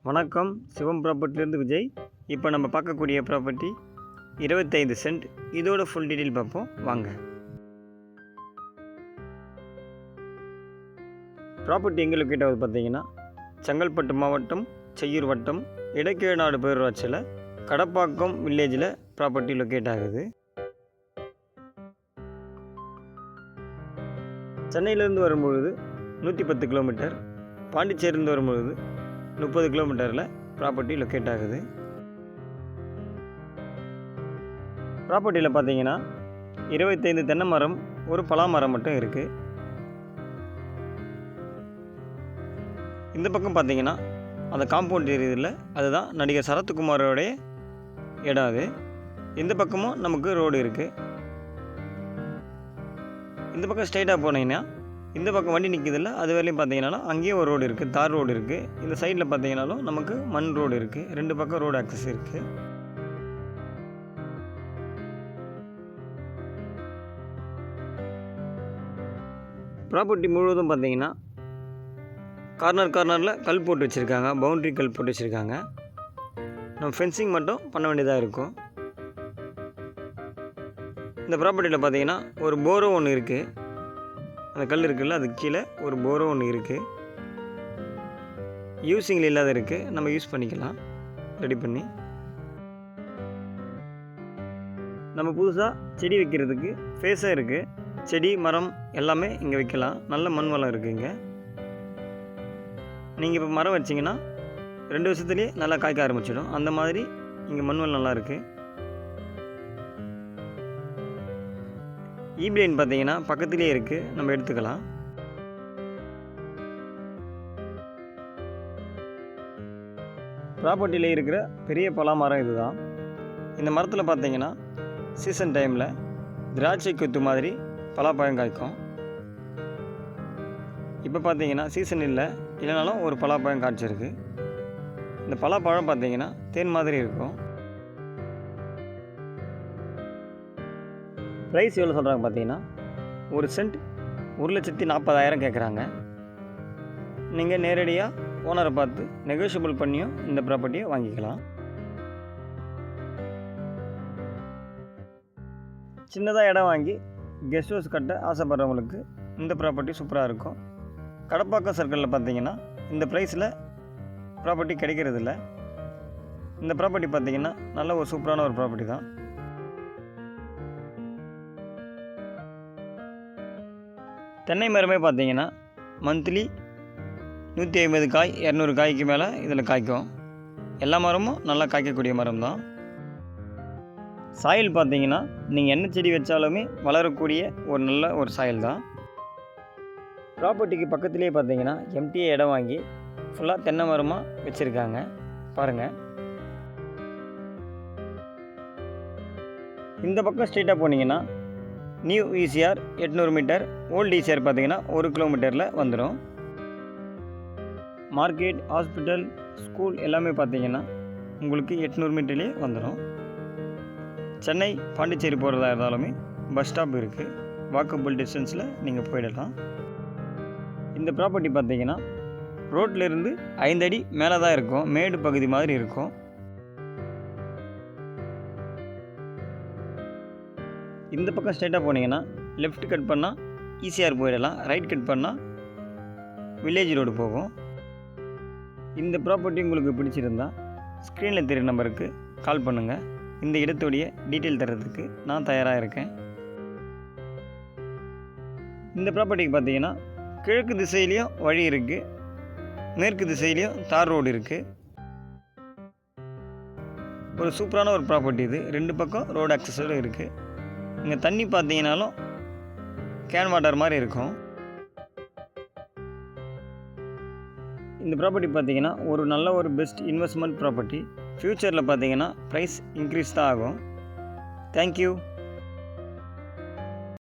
வணக்கம், சிவம் ப்ராப்பர்ட்டிலேருந்து விஜய். இப்போ நம்ம பார்க்கக்கூடிய ப்ராப்பர்ட்டி 25 சென்ட். இதோட ஃபுல் டீட்டெயில் பார்ப்போம் வாங்க. ப்ராப்பர்ட்டி எங்கே லொக்கேட் ஆகுது பார்த்தீங்கன்னா, செங்கல்பட்டு மாவட்டம், செய்யூர் வட்டம், இடக்கேநாடு பேரூராட்சியில் கடப்பாக்கம் வில்லேஜில் ப்ராப்பர்ட்டி லொக்கேட் ஆகுது. சென்னையிலேருந்து வரும்பொழுது 110 கிலோமீட்டர், பாண்டிச்சேரியிலேருந்து வரும்பொழுது 30 கிலோமீட்டரில் ப்ராப்பர்ட்டி லொக்கேட் ஆகுது. ப்ராப்பர்ட்டியில் பார்த்தீங்கன்னா 25 தென்னை மரம், ஒரு பலா மரம் மட்டும் இருக்குது. இந்த பக்கம் பார்த்தீங்கன்னா அந்த காம்பவுண்ட் ஏரியாவில் அதுதான் நடிகர் சரத்குமாரோடைய இடம். அது இந்த பக்கமும் நமக்கு ரோடு இருக்குது. இந்த பக்கம் ஸ்ட்ரைட்டாக போனீங்கன்னா இந்த பக்கம் வண்டி நிற்கிதில்ல, அது வரையிலையும் பார்த்தீங்கன்னாலும் அங்கேயும் ஒரு ரோடு இருக்குது, தார் ரோடு இருக்குது. இந்த சைடில் பார்த்தீங்கன்னாலும் நமக்கு மண் ரோடு இருக்குது. 2 பக்கம் ரோடு ஆக்சஸ் இருக்குது. ப்ராப்பர்ட்டி முழுவதும் பார்த்தீங்கன்னா கார்னரில் கல் போட்டு வச்சுருக்காங்க, பவுண்ட்ரி கல் போட்டு வச்சுருக்காங்க. நம்ம ஃபென்சிங் மட்டும் பண்ண வேண்டியதாக இருக்கும். இந்த ப்ராப்பர்ட்டியில் பார்த்தீங்கன்னா ஒரு போரோ ஒன்று இருக்குது. அந்த கல் இருக்குல்ல, அதுக்கு கீழே ஒரு போரோ ஒன்று இருக்குது. யூஸிங்கில் இல்லாத இருக்குது, நம்ம யூஸ் பண்ணிக்கலாம் ரெடி பண்ணி. நம்ம புதுசாக செடி வைக்கிறதுக்கு ஃபேஸாக இருக்குது. செடி மரம் எல்லாமே இங்கே வைக்கலாம். நல்ல மண் வளம் இருக்குது இங்கே. நீங்கள் இப்போ மரம் வச்சிங்கன்னா 2 வருஷத்துலேயே நல்லா காய்க்க ஆரம்பிச்சிடும். அந்த மாதிரி இங்கே மண் வளம் நல்லா இருக்குது. ஈபிலைன் பார்த்தீங்கன்னா பக்கத்துலேயே இருக்குது, நம்ம எடுத்துக்கலாம். ப்ராப்பர்ட்டியில் இருக்கிற பெரிய பலா மரம் இதுதான். இந்த மரத்தில் பார்த்தீங்கன்னா சீசன் டைமில் திராட்சை கொத்து மாதிரி பலாப்பழம் காய்க்கும். இப்போ பார்த்தீங்கன்னா சீசன் இல்லைனாலும் ஒரு பலாப்பழம் காய்ச்சிருக்கு. இந்த பலாப்பழம் பார்த்தீங்கன்னா தேன் மாதிரி இருக்கும். ப்ரைஸ் எவ்வளோ சொல்கிறாங்க பார்த்தீங்கன்னா, ஒரு சென்ட் 1,40,000 கேட்குறாங்க. நீங்கள் நேரடியாக ஓனரை பார்த்து நெகோஷியபிள் பண்ணியும் இந்த ப்ராப்பர்ட்டியை வாங்கிக்கலாம். சின்னதாக இடம் வாங்கி கெஸ்ட் ஹவுஸ் கட்ட ஆசைப்படுறவங்களுக்கு இந்த ப்ராப்பர்ட்டி சூப்பராக இருக்கும். கடப்பாக்கம் சர்க்கிளில் பார்த்தீங்கன்னா இந்த ப்ரைஸில் ப்ராப்பர்ட்டி கிடைக்கிறதில்ல. இந்த ப்ராப்பர்ட்டி பார்த்தீங்கன்னா நல்ல ஒரு சூப்பரான ஒரு ப்ராப்பர்ட்டி தான். தென்னை மரமே பார்த்தீங்கன்னா மந்த்லி 150 காய் 200 காய்க்கு மேலே இதில் காய்க்கும். எல்லா மரமும் நல்லா காய்க்கக்கூடிய மரம் தான். சாயில் பார்த்தீங்கன்னா நீங்கள் என்ன செடி வச்சாலுமே வளரக்கூடிய ஒரு நல்ல ஒரு சாயில் தான். ப்ராப்பர்ட்டிக்கு பக்கத்துலேயே பார்த்தீங்கன்னா எம்டிஏ இடம் வாங்கி ஃபுல்லாக தென்னை மரமாக வச்சுருக்காங்க பாருங்கள். இந்த பக்கம் ஸ்ட்ரெயிட்டாக போனீங்கன்னா new ECR 800 metre, old ECR பார்த்தீங்கன்னா 1 கிலோமீட்டரில் வந்துடும். மார்க்கெட், ஹாஸ்பிட்டல், ஸ்கூல் எல்லாமே பார்த்தீங்கன்னா உங்களுக்கு 800 மீட்டர்லேயே வந்துடும். சென்னை, பாண்டிச்சேரி போகிறதா இருந்தாலுமே பஸ் ஸ்டாப் இருக்குது. வாக்கபிள் டிஸ்டன்ஸில் நீங்கள் போயிடலாம். இந்த ப்ராப்பர்ட்டி பார்த்தீங்கன்னா ரோட்லேருந்து 5 அடி மேலே தான் இருக்கும், மேடு பகுதி மாதிரி இருக்கும். இந்த பக்கம் ஸ்ட்ரைட்டாக போனீங்கன்னா லெஃப்ட் கட் பண்ணால் ஈசிஆர் போயிடலாம், ரைட் கட் பண்ணால் வில்லேஜ் ரோடு போகும். இந்த ப்ராப்பர்ட்டி உங்களுக்கு பிடிச்சிருந்தா ஸ்க்ரீனில் தெரிகிற நம்பருக்கு கால் பண்ணுங்கள். இந்த இடத்துடைய டீட்டெயில் தர்றதுக்கு நான் தயாராக இருக்கேன். இந்த ப்ராப்பர்ட்டிக்கு பார்த்தீங்கன்னா கிழக்கு திசையிலையும் வழி இருக்குது, மேற்கு திசையிலையும் தார் ரோடு இருக்குது. ஒரு சூப்பரான ஒரு ப்ராப்பர்ட்டி இது. 2 பக்கம் ரோடு ஆக்சஸோடு இருக்குது. இங்கே தண்ணி பார்த்தீங்கன்னாலும் கேன் வாட்டர் மாதிரி இருக்கும். இந்த ப்ராப்பர்ட்டி பார்த்தீங்கன்னா ஒரு நல்ல ஒரு பெஸ்ட் இன்வெஸ்ட்மெண்ட் ப்ராப்பர்ட்டி. ஃப்யூச்சரில் பார்த்தீங்கன்னா ப்ரைஸ் இன்க்ரீஸ் தான் ஆகும். தேங்க்யூ.